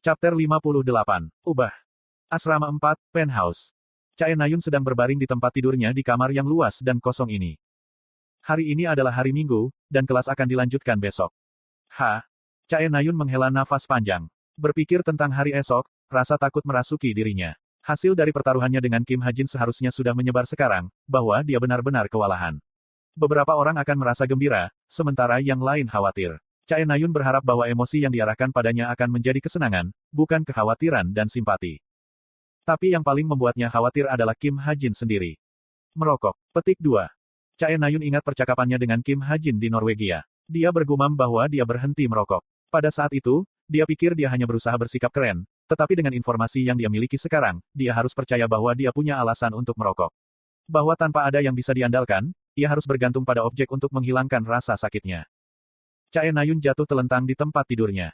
Chapter 58. Ubah. Asrama 4, Penthouse. Chae Nayun sedang berbaring di tempat tidurnya di kamar yang luas dan kosong ini. Hari ini adalah hari Minggu, dan kelas akan dilanjutkan besok. Chae Nayun menghela nafas panjang. Berpikir tentang hari esok, rasa takut merasuki dirinya. Hasil dari pertaruhannya dengan Kim Ha-jin seharusnya sudah menyebar sekarang, bahwa dia benar-benar kewalahan. Beberapa orang akan merasa gembira, sementara yang lain khawatir. Chae Nayun berharap bahwa emosi yang diarahkan padanya akan menjadi kesenangan, bukan kekhawatiran dan simpati. Tapi yang paling membuatnya khawatir adalah Kim Ha-jin sendiri. Merokok. Petik 2. Chae Nayun ingat percakapannya dengan Kim Ha-jin di Norwegia. Dia bergumam bahwa dia berhenti merokok. Pada saat itu, dia pikir dia hanya berusaha bersikap keren, tetapi dengan informasi yang dia miliki sekarang, dia harus percaya bahwa dia punya alasan untuk merokok. Bahwa tanpa ada yang bisa diandalkan, ia harus bergantung pada objek untuk menghilangkan rasa sakitnya. Chae Nayun jatuh telentang di tempat tidurnya.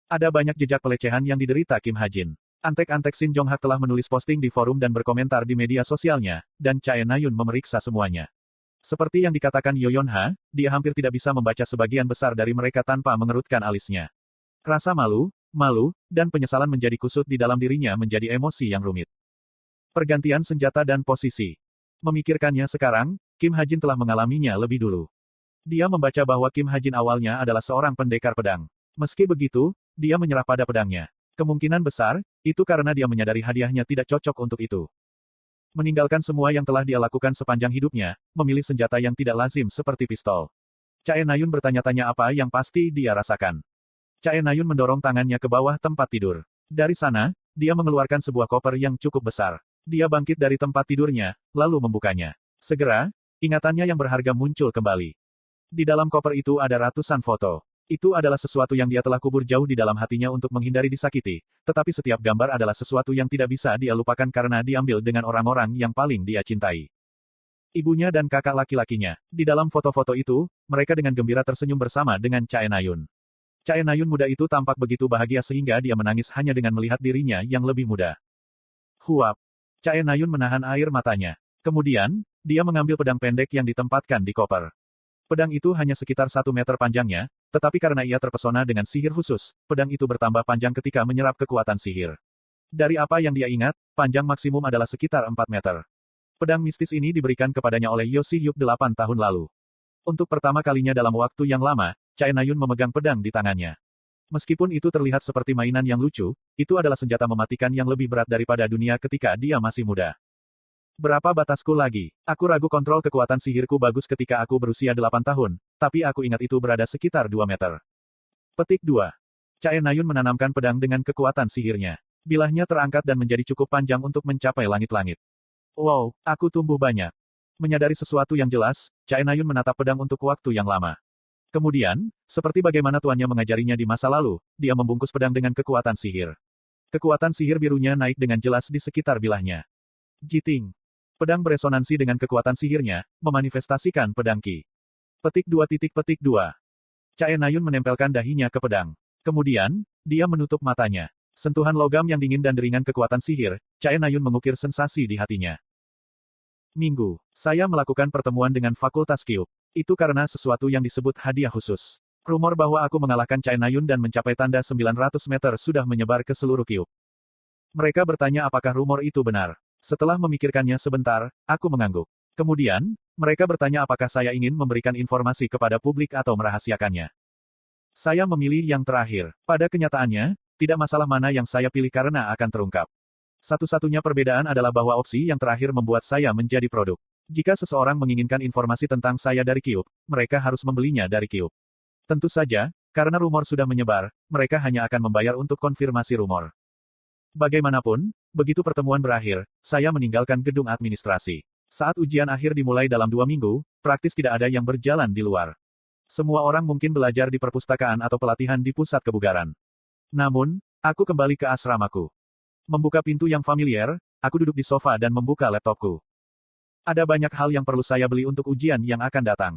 Ada banyak jejak pelecehan yang diderita Kim Ha-jin. Antek-antek Shin Jong-hak telah menulis posting di forum dan berkomentar di media sosialnya, dan Chae Nayun memeriksa semuanya. Seperti yang dikatakan Yoyon-ha, dia hampir tidak bisa membaca sebagian besar dari mereka tanpa mengerutkan alisnya. Rasa malu, dan penyesalan menjadi kusut di dalam dirinya menjadi emosi yang rumit. Pergantian senjata dan posisi. Memikirkannya sekarang, Kim Ha-jin telah mengalaminya lebih dulu. Dia membaca bahwa Kim Ha-jin awalnya adalah seorang pendekar pedang. Meski begitu, dia menyerah pada pedangnya. Kemungkinan besar, itu karena dia menyadari hadiahnya tidak cocok untuk itu. Meninggalkan semua yang telah dia lakukan sepanjang hidupnya, memilih senjata yang tidak lazim seperti pistol. Chae Nayun bertanya-tanya apa yang pasti dia rasakan. Chae Nayun mendorong tangannya ke bawah tempat tidur. Dari sana, dia mengeluarkan sebuah koper yang cukup besar. Dia bangkit dari tempat tidurnya, lalu membukanya. Segera, ingatannya yang berharga muncul kembali. Di dalam koper itu ada ratusan foto. Itu adalah sesuatu yang dia telah kubur jauh di dalam hatinya untuk menghindari disakiti, tetapi setiap gambar adalah sesuatu yang tidak bisa dia lupakan karena diambil dengan orang-orang yang paling dia cintai. Ibunya dan kakak laki-lakinya. Di dalam foto-foto itu, mereka dengan gembira tersenyum bersama dengan Chae Nayun. Chae Nayun muda itu tampak begitu bahagia sehingga dia menangis hanya dengan melihat dirinya yang lebih muda. Huap. Chae Nayun menahan air matanya. Kemudian, dia mengambil pedang pendek yang ditempatkan di koper. Pedang itu hanya sekitar 1 meter panjangnya, tetapi karena ia terpesona dengan sihir khusus, pedang itu bertambah panjang ketika menyerap kekuatan sihir. Dari apa yang dia ingat, panjang maksimum adalah sekitar 4 meter. Pedang mistis ini diberikan kepadanya oleh Yo Si-hyuk 8 tahun lalu. Untuk pertama kalinya dalam waktu yang lama, Chae Nayun memegang pedang di tangannya. Meskipun itu terlihat seperti mainan yang lucu, itu adalah senjata mematikan yang lebih berat daripada dunia ketika dia masih muda. Berapa batasku lagi? Aku ragu kontrol kekuatan sihirku bagus ketika aku berusia 8 tahun, tapi aku ingat itu berada sekitar 2 meter. Petik 2. Chae Nayun menanamkan pedang dengan kekuatan sihirnya. Bilahnya terangkat dan menjadi cukup panjang untuk mencapai langit-langit. Wow, aku tumbuh banyak. Menyadari sesuatu yang jelas, Chae Nayun menatap pedang untuk waktu yang lama. Kemudian, seperti bagaimana tuannya mengajarinya di masa lalu, dia membungkus pedang dengan kekuatan sihir. Kekuatan sihir birunya naik dengan jelas di sekitar bilahnya. Jiting. Pedang beresonansi dengan kekuatan sihirnya, memanifestasikan pedang Qi. Petik 2. Chae Nayun menempelkan dahinya ke pedang. Kemudian, dia menutup matanya. Sentuhan logam yang dingin dan deringan kekuatan sihir, Chae Nayun mengukir sensasi di hatinya. Minggu, saya melakukan pertemuan dengan Fakultas Kyub. Itu karena sesuatu yang disebut hadiah khusus. Rumor bahwa aku mengalahkan Chae Nayun dan mencapai tanda 900 meter sudah menyebar ke seluruh Kyub. Mereka bertanya apakah rumor itu benar. Setelah memikirkannya sebentar, aku mengangguk. Kemudian, mereka bertanya apakah saya ingin memberikan informasi kepada publik atau merahasiakannya. Saya memilih yang terakhir. Pada kenyataannya, tidak masalah mana yang saya pilih karena akan terungkap. Satu-satunya perbedaan adalah bahwa opsi yang terakhir membuat saya menjadi produk. Jika seseorang menginginkan informasi tentang saya dari Kyub, mereka harus membelinya dari Kyub. Tentu saja, karena rumor sudah menyebar, mereka hanya akan membayar untuk konfirmasi rumor. Bagaimanapun, begitu pertemuan berakhir, saya meninggalkan gedung administrasi. Saat ujian akhir dimulai dalam 2 minggu, praktis tidak ada yang berjalan di luar. Semua orang mungkin belajar di perpustakaan atau pelatihan di pusat kebugaran. Namun, aku kembali ke asramaku. Membuka pintu yang familiar, aku duduk di sofa dan membuka laptopku. Ada banyak hal yang perlu saya beli untuk ujian yang akan datang.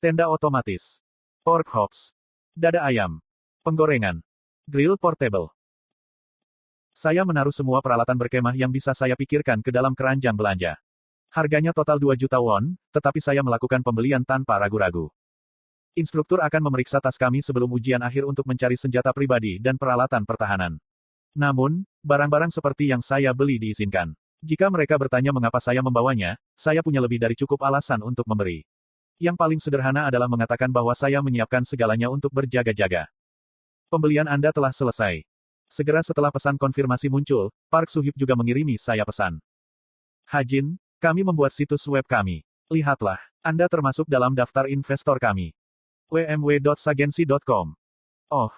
Tenda otomatis. Pork hops. Dada ayam. Penggorengan. Grill portable. Saya menaruh semua peralatan berkemah yang bisa saya pikirkan ke dalam keranjang belanja. Harganya total 2 juta won, tetapi saya melakukan pembelian tanpa ragu-ragu. Instruktur akan memeriksa tas kami sebelum ujian akhir untuk mencari senjata pribadi dan peralatan pertahanan. Namun, barang-barang seperti yang saya beli diizinkan. Jika mereka bertanya mengapa saya membawanya, saya punya lebih dari cukup alasan untuk memberi. Yang paling sederhana adalah mengatakan bahwa saya menyiapkan segalanya untuk berjaga-jaga. Pembelian Anda telah selesai. Segera setelah pesan konfirmasi muncul, Park Soo-hyuk juga mengirimi saya pesan. Hajin, kami membuat situs web kami. Lihatlah, Anda termasuk dalam daftar investor kami. wmw.sagency.com. Oh,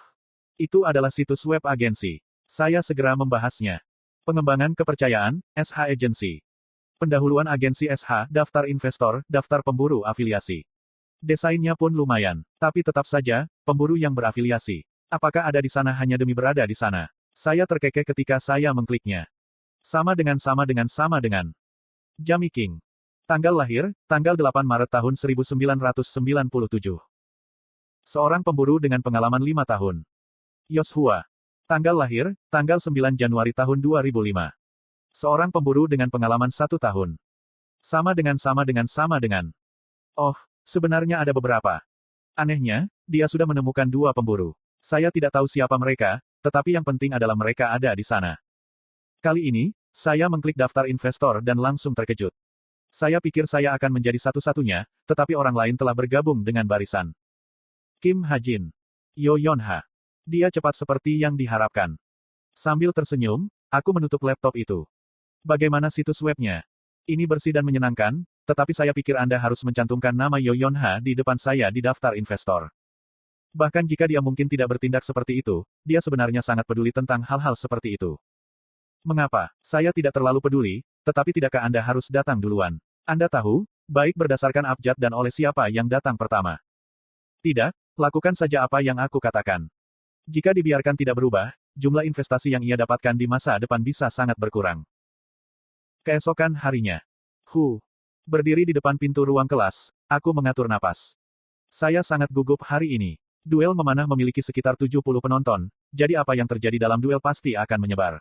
itu adalah situs web agensi. Saya segera membahasnya. Pengembangan kepercayaan, SH Agency. Pendahuluan agensi SH, daftar investor, daftar pemburu afiliasi. Desainnya pun lumayan, tapi tetap saja, pemburu yang berafiliasi. Apakah ada di sana hanya demi berada di sana? Saya terkekeh ketika saya mengkliknya. Sama dengan. Jamie King. Tanggal lahir, tanggal 8 Maret tahun 1997. Seorang pemburu dengan pengalaman 5 tahun. Yoshua. Tanggal lahir, tanggal 9 Januari tahun 2005. Seorang pemburu dengan pengalaman 1 tahun. Sama dengan. Oh, sebenarnya ada beberapa. Anehnya, dia sudah menemukan 2 pemburu. Saya tidak tahu siapa mereka, tetapi yang penting adalah mereka ada di sana. Kali ini, saya mengklik daftar investor dan langsung terkejut. Saya pikir saya akan menjadi satu-satunya, tetapi orang lain telah bergabung dengan barisan. Kim Ha-jin. Yo Yeon-ha. Dia cepat seperti yang diharapkan. Sambil tersenyum, aku menutup laptop itu. Bagaimana situs webnya? Ini bersih dan menyenangkan, tetapi saya pikir Anda harus mencantumkan nama Yo Yeon-ha di depan saya di daftar investor. Bahkan jika dia mungkin tidak bertindak seperti itu, dia sebenarnya sangat peduli tentang hal-hal seperti itu. Mengapa? Saya tidak terlalu peduli, tetapi tidakkah Anda harus datang duluan? Anda tahu, baik berdasarkan abjad dan oleh siapa yang datang pertama. Tidak, lakukan saja apa yang aku katakan. Jika dibiarkan tidak berubah, jumlah investasi yang ia dapatkan di masa depan bisa sangat berkurang. Keesokan harinya. Berdiri di depan pintu ruang kelas, aku mengatur napas. Saya sangat gugup hari ini. Duel memanah memiliki sekitar 70 penonton, jadi apa yang terjadi dalam duel pasti akan menyebar.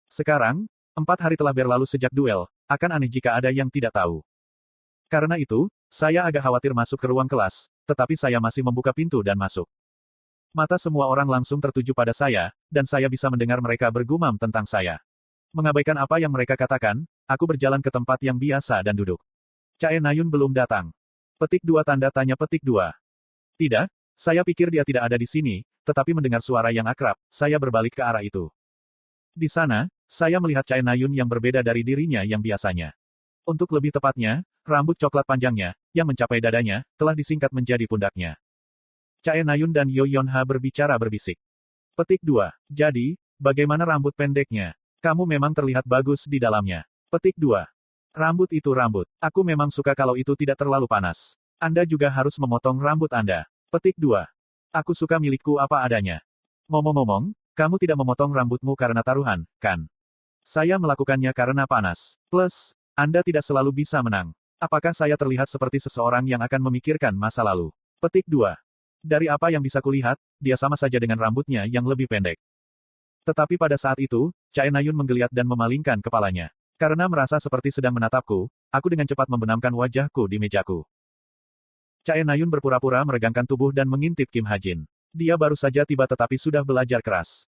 Sekarang, 4 hari telah berlalu sejak duel, akan aneh jika ada yang tidak tahu. Karena itu, saya agak khawatir masuk ke ruang kelas, tetapi saya masih membuka pintu dan masuk. Mata semua orang langsung tertuju pada saya, dan saya bisa mendengar mereka bergumam tentang saya. Mengabaikan apa yang mereka katakan, aku berjalan ke tempat yang biasa dan duduk. Chae Na-yun belum datang. Petik 2 tanda tanya petik 2. Tidak, saya pikir dia tidak ada di sini, tetapi mendengar suara yang akrab, saya berbalik ke arah itu. Di sana, saya melihat Chae Na-yun yang berbeda dari dirinya yang biasanya. Untuk lebih tepatnya, rambut coklat panjangnya, yang mencapai dadanya, telah disingkat menjadi pundaknya. Chae Na-yun dan Yo Yeon-ha berbicara berbisik. Petik 2. Jadi, bagaimana rambut pendeknya? Kamu memang terlihat bagus di dalamnya. Petik 2. Rambut itu rambut. Aku memang suka kalau itu tidak terlalu panas. Anda juga harus memotong rambut Anda. Petik 2. Aku suka milikku apa adanya. Ngomong-ngomong, kamu tidak memotong rambutmu karena taruhan, kan? Saya melakukannya karena panas. Plus, Anda tidak selalu bisa menang. Apakah saya terlihat seperti seseorang yang akan memikirkan masa lalu? Petik 2. Dari apa yang bisa kulihat, dia sama saja dengan rambutnya yang lebih pendek. Tetapi pada saat itu, Chae Na-yun menggeliat dan memalingkan kepalanya. Karena merasa seperti sedang menatapku, aku dengan cepat membenamkan wajahku di mejaku. Chae Na-yun berpura-pura meregangkan tubuh dan mengintip Kim Ha-jin. Dia baru saja tiba tetapi sudah belajar keras.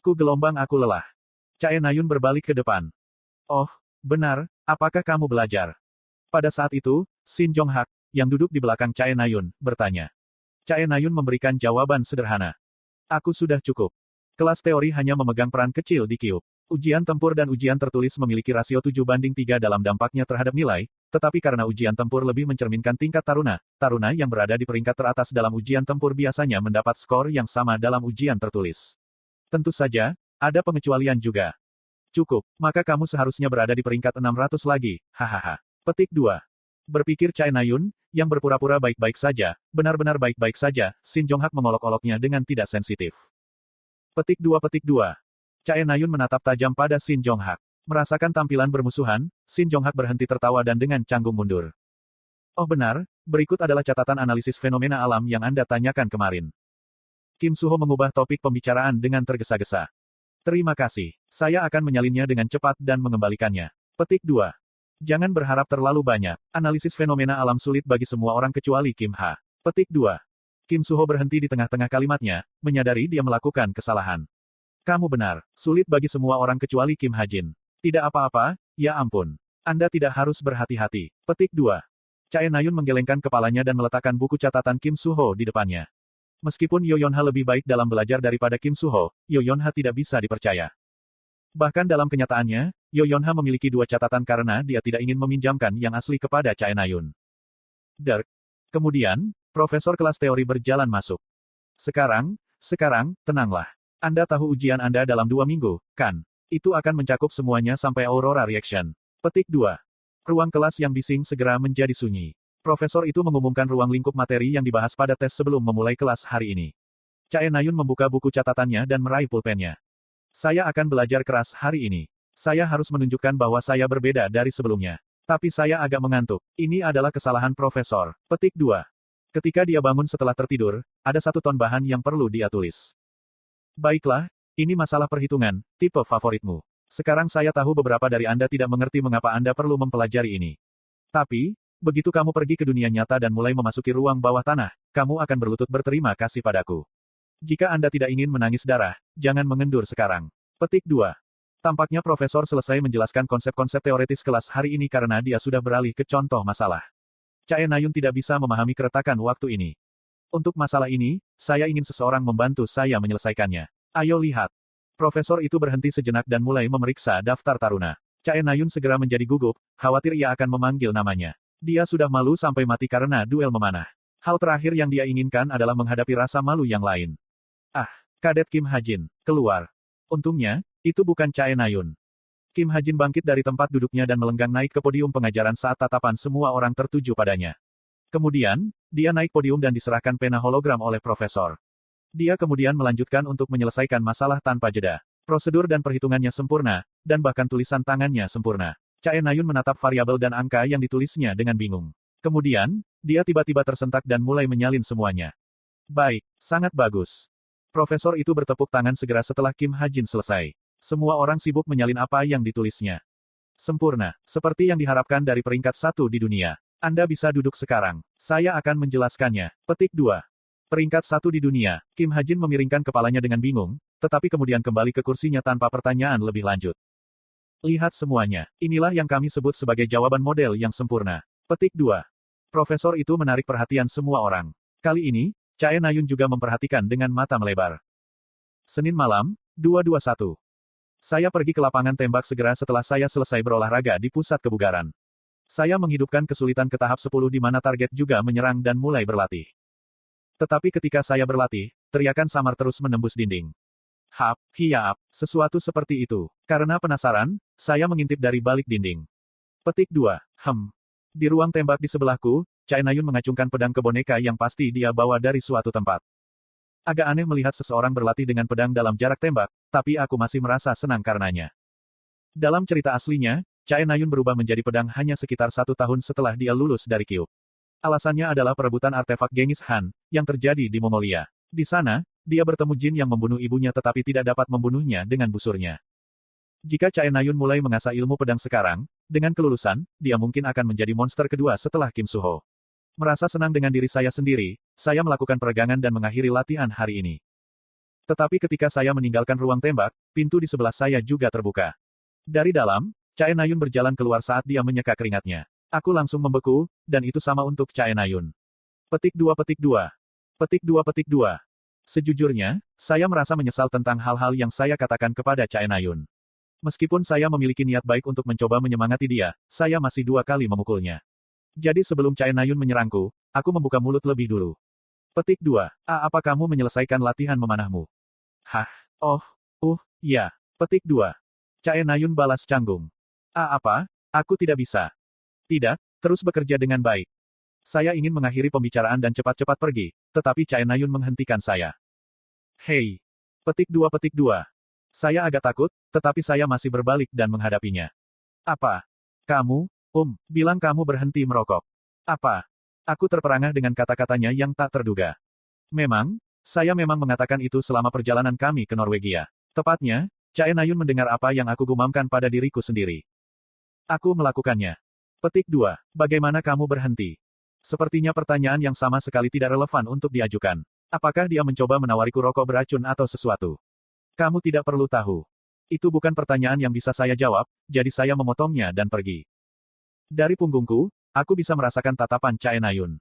Ku gelombang aku lelah. Chae Na-yun berbalik ke depan. Oh, benar, apakah kamu belajar? Pada saat itu, Shin Jong-hak, yang duduk di belakang Chae Na-yun, bertanya. Chae Na-yun memberikan jawaban sederhana. Aku sudah cukup. Kelas teori hanya memegang peran kecil di Kyub. Ujian tempur dan ujian tertulis memiliki rasio 7:3 dalam dampaknya terhadap nilai, tetapi karena ujian tempur lebih mencerminkan tingkat taruna, taruna yang berada di peringkat teratas dalam ujian tempur biasanya mendapat skor yang sama dalam ujian tertulis. Tentu saja, ada pengecualian juga. Cukup, maka kamu seharusnya berada di peringkat 600 lagi, hahaha. Petik 2. Berpikir Chae Na-yun, yang berpura-pura baik-baik saja, benar-benar baik-baik saja, Shin Jong-hak mengolok-oloknya dengan tidak sensitif. Petik 2. Chae Na-yun menatap tajam pada Shin Jong-hak. Merasakan tampilan bermusuhan, Shin Jong-hak berhenti tertawa dan dengan canggung mundur. Oh benar, berikut adalah catatan analisis fenomena alam yang Anda tanyakan kemarin. Kim Suho mengubah topik pembicaraan dengan tergesa-gesa. Terima kasih, saya akan menyalinnya dengan cepat dan mengembalikannya. Petik 2. Jangan berharap terlalu banyak, analisis fenomena alam sulit bagi semua orang kecuali Kim Ha. Petik 2. Kim Suho berhenti di tengah-tengah kalimatnya, menyadari dia melakukan kesalahan. Kamu benar, sulit bagi semua orang kecuali Kim Hajin. Tidak apa-apa, ya ampun. Anda tidak harus berhati-hati. Petik 2. Chae Nayun menggelengkan kepalanya dan meletakkan buku catatan Kim Suho di depannya. Meskipun Yoyonha lebih baik dalam belajar daripada Kim Suho, Yoyonha tidak bisa dipercaya. Bahkan dalam kenyataannya, Yoyonha memiliki 2 catatan karena dia tidak ingin meminjamkan yang asli kepada Chae Nayun. Dirk. Kemudian, profesor kelas teori berjalan masuk. Sekarang, tenanglah. Anda tahu ujian Anda dalam 2 minggu, kan? Itu akan mencakup semuanya sampai Aurora Reaction. Petik 2. Ruang kelas yang bising segera menjadi sunyi. Profesor itu mengumumkan ruang lingkup materi yang dibahas pada tes sebelum memulai kelas hari ini. Chae Nayun membuka buku catatannya dan meraih pulpennya. Saya akan belajar keras hari ini. Saya harus menunjukkan bahwa saya berbeda dari sebelumnya. Tapi saya agak mengantuk. Ini adalah kesalahan profesor. Petik 2. Ketika dia bangun setelah tertidur, ada 1 ton bahan yang perlu dia tulis. Baiklah, ini masalah perhitungan, tipe favoritmu. Sekarang saya tahu beberapa dari Anda tidak mengerti mengapa Anda perlu mempelajari ini. Tapi, begitu kamu pergi ke dunia nyata dan mulai memasuki ruang bawah tanah, kamu akan berlutut berterima kasih padaku. Jika Anda tidak ingin menangis darah, jangan mengendur sekarang. Petik 2. Tampaknya profesor selesai menjelaskan konsep-konsep teoretis kelas hari ini karena dia sudah beralih ke contoh masalah. Chae Nayun tidak bisa memahami keretakan waktu ini. Untuk masalah ini, saya ingin seseorang membantu saya menyelesaikannya. Ayo lihat. Profesor itu berhenti sejenak dan mulai memeriksa daftar taruna. Chae Nayun segera menjadi gugup, khawatir ia akan memanggil namanya. Dia sudah malu sampai mati karena duel memanah. Hal terakhir yang dia inginkan adalah menghadapi rasa malu yang lain. Ah, Kadet Kim Hajin, keluar. Untungnya, itu bukan Chae Nayun. Kim Hajin bangkit dari tempat duduknya dan melenggang naik ke podium pengajaran saat tatapan semua orang tertuju padanya. Kemudian, dia naik podium dan diserahkan pena hologram oleh profesor. Dia kemudian melanjutkan untuk menyelesaikan masalah tanpa jeda. Prosedur dan perhitungannya sempurna, dan bahkan tulisan tangannya sempurna. Chae Nayun menatap variabel dan angka yang ditulisnya dengan bingung. Kemudian, dia tiba-tiba tersentak dan mulai menyalin semuanya. Baik, sangat bagus. Profesor itu bertepuk tangan segera setelah Kim Hajin selesai. Semua orang sibuk menyalin apa yang ditulisnya. Sempurna, seperti yang diharapkan dari peringkat 1 di dunia. Anda bisa duduk sekarang. Saya akan menjelaskannya. Petik 2. Peringkat 1 di dunia. Kim Hajin memiringkan kepalanya dengan bingung, tetapi kemudian kembali ke kursinya tanpa pertanyaan lebih lanjut. Lihat semuanya. Inilah yang kami sebut sebagai jawaban model yang sempurna. Petik 2. Profesor itu menarik perhatian semua orang. Kali ini, Chae Nayun juga memperhatikan dengan mata melebar. Senin malam, 221. Saya pergi ke lapangan tembak segera setelah saya selesai berolahraga di pusat kebugaran. Saya menghidupkan kesulitan ke tahap 10 di mana target juga menyerang dan mulai berlatih. Tetapi ketika saya berlatih, teriakan samar terus menembus dinding. Hap, hiap, sesuatu seperti itu. Karena penasaran, saya mengintip dari balik dinding. Petik 2. Di ruang tembak di sebelahku, Chae Nayun mengacungkan pedang ke boneka yang pasti dia bawa dari suatu tempat. Agak aneh melihat seseorang berlatih dengan pedang dalam jarak tembak, tapi aku masih merasa senang karenanya. Dalam cerita aslinya, Chae Nayun berubah menjadi pedang hanya sekitar 1 tahun setelah dia lulus dari Kyuubi. Alasannya adalah perebutan artefak Genghis Khan, yang terjadi di Mongolia. Di sana, dia bertemu jin yang membunuh ibunya tetapi tidak dapat membunuhnya dengan busurnya. Jika Chae Nayun mulai mengasah ilmu pedang sekarang, dengan kelulusan, dia mungkin akan menjadi monster kedua setelah Kim Suho. Merasa senang dengan diri saya sendiri, saya melakukan peregangan dan mengakhiri latihan hari ini. Tetapi ketika saya meninggalkan ruang tembak, pintu di sebelah saya juga terbuka. Dari dalam, Chae Nayun berjalan keluar saat dia menyeka keringatnya. Aku langsung membeku, dan itu sama untuk Chae Nayun. Petik 2. Petik 2. Sejujurnya, saya merasa menyesal tentang hal-hal yang saya katakan kepada Chae Nayun. Meskipun saya memiliki niat baik untuk mencoba menyemangati dia, saya masih 2 kali memukulnya. Jadi sebelum Chae Nayun menyerangku, aku membuka mulut lebih dulu. Petik 2. Apa kamu menyelesaikan latihan memanahmu? Hah? Ya. Petik 2. Chae Nayun balas canggung. Apa? Aku tidak bisa. Tidak, terus bekerja dengan baik. Saya ingin mengakhiri pembicaraan dan cepat-cepat pergi, tetapi Chae Nayun menghentikan saya. Hei. Petik 2. Saya agak takut, tetapi saya masih berbalik dan menghadapinya. Apa? Kamu, bilang kamu berhenti merokok. Apa? Aku terperangah dengan kata-katanya yang tak terduga. Saya memang mengatakan itu selama perjalanan kami ke Norwegia. Tepatnya, Chae Nayun mendengar apa yang aku gumamkan pada diriku sendiri. Aku melakukannya. Petik 2. Bagaimana kamu berhenti? Sepertinya pertanyaan yang sama sekali tidak relevan untuk diajukan. Apakah dia mencoba menawariku rokok beracun atau sesuatu? Kamu tidak perlu tahu. Itu bukan pertanyaan yang bisa saya jawab, jadi saya memotongnya dan pergi. Dari punggungku, aku bisa merasakan tatapan Chae Na-yun.